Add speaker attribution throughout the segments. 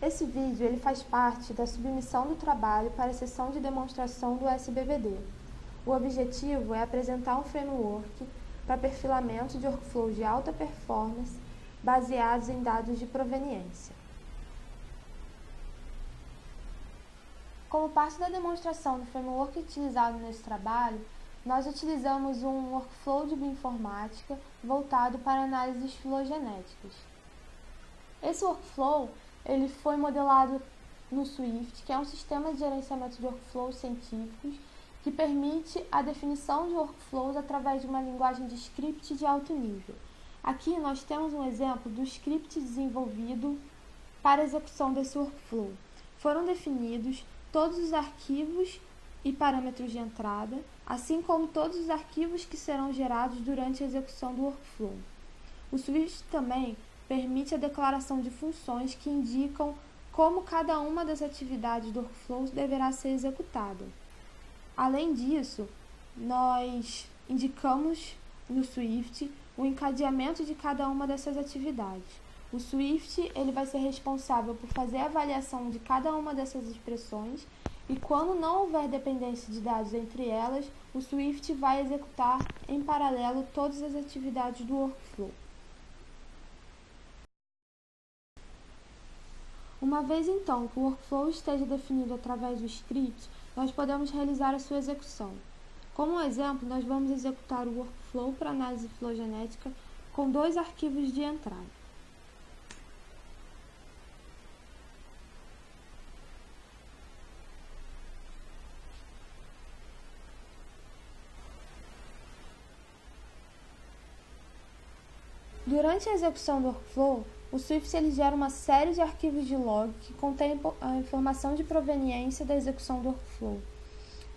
Speaker 1: Esse vídeo ele faz parte da submissão do trabalho para a sessão de demonstração do SBVD. O objetivo é apresentar um framework para perfilamento de workflows de alta performance baseados em dados de proveniência. Como parte da demonstração do framework utilizado nesse trabalho, nós utilizamos um workflow de bioinformática voltado para análises filogenéticas. Esse workflow ele foi modelado no Swift, que é um sistema de gerenciamento de workflows científicos que permite a definição de workflows através de uma linguagem de script de alto nível. Aqui nós temos um exemplo do script desenvolvido para a execução desse workflow. Foram definidos todos os arquivos e parâmetros de entrada, assim como todos os arquivos que serão gerados durante a execução do workflow. O Swift também permite a declaração de funções que indicam como cada uma das atividades do workflow deverá ser executada. Além disso, nós indicamos no Swift o encadeamento de cada uma dessas atividades. O Swift ele vai ser responsável por fazer a avaliação de cada uma dessas expressões e quando não houver dependência de dados entre elas, o Swift vai executar em paralelo todas as atividades do workflow. Uma vez então que o workflow esteja definido através do script, nós podemos realizar a sua execução. Como exemplo, nós vamos executar o workflow para análise filogenética com 2 arquivos de entrada. Durante a execução do workflow, o Swift ele gera uma série de arquivos de log que contém a informação de proveniência da execução do workflow.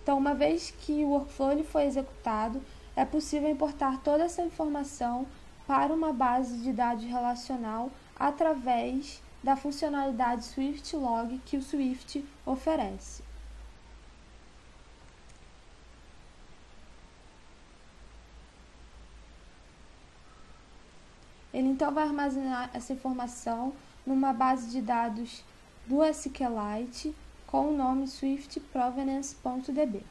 Speaker 1: Então, uma vez que o workflow ele foi executado, é possível importar toda essa informação para uma base de dados relacional através da funcionalidade Swift Log que o Swift oferece. Ele então vai armazenar essa informação numa base de dados do SQLite com o nome swiftprovenance.db.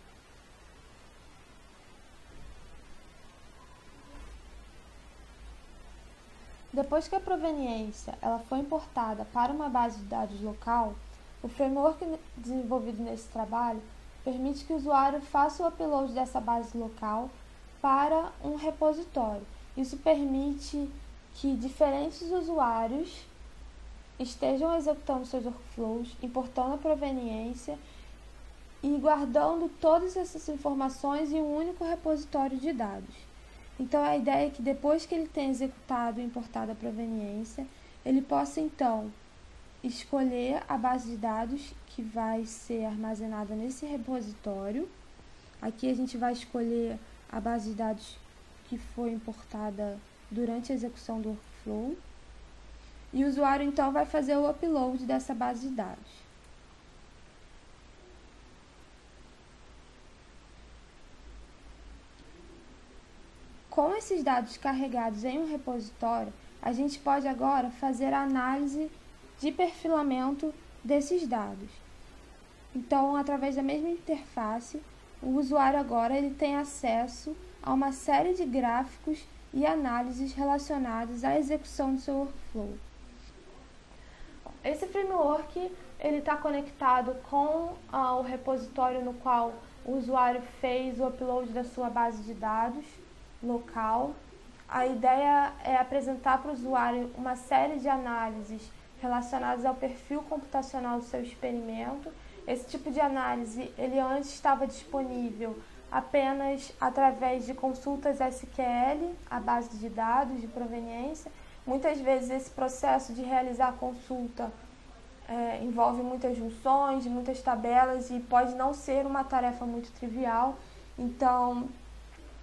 Speaker 1: Depois que a proveniência ela foi importada para uma base de dados local, o framework desenvolvido nesse trabalho permite que o usuário faça o upload dessa base local para um repositório. Isso permite que diferentes usuários estejam executando seus workflows, importando a proveniência e guardando todas essas informações em um único repositório de dados. Então, a ideia é que depois que ele tenha executado e importado a proveniência, ele possa, então, escolher a base de dados que vai ser armazenada nesse repositório. Aqui a gente vai escolher a base de dados que foi importada durante a execução do workflow. E o usuário, então, vai fazer o upload dessa base de dados. Com esses dados carregados em um repositório, a gente pode agora fazer a análise de perfilamento desses dados. Então, através da mesma interface, o usuário agora ele tem acesso a uma série de gráficos e análises relacionadas à execução do seu workflow. Esse framework está conectado com o repositório no qual o usuário fez o upload da sua base de dados local. A ideia é apresentar para o usuário uma série de análises relacionadas ao perfil computacional do seu experimento. Esse tipo de análise ele antes estava disponível apenas através de consultas SQL, a base de dados de proveniência. Muitas vezes esse processo de realizar a consulta envolve muitas junções, muitas tabelas e pode não ser uma tarefa muito trivial. Então,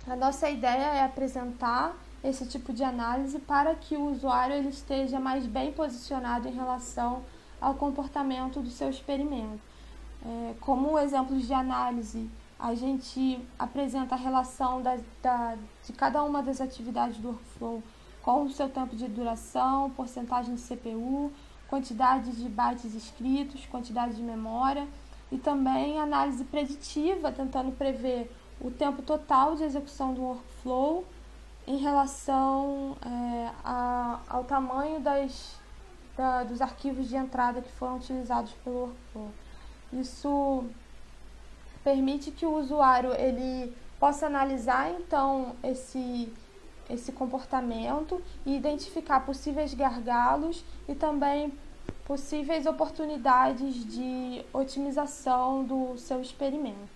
Speaker 1: a nossa ideia é apresentar esse tipo de análise para que o usuário ele esteja mais bem posicionado em relação ao comportamento do seu experimento. Como exemplos de análise, a gente apresenta a relação de cada uma das atividades do workflow com o seu tempo de duração, porcentagem de CPU, quantidade de bytes escritos, quantidade de memória, e também análise preditiva, tentando prever o tempo total de execução do workflow em relação ao tamanho dos arquivos de entrada que foram utilizados pelo workflow. Isso permite que o usuário ele possa analisar então esse comportamento e identificar possíveis gargalos e também possíveis oportunidades de otimização do seu experimento.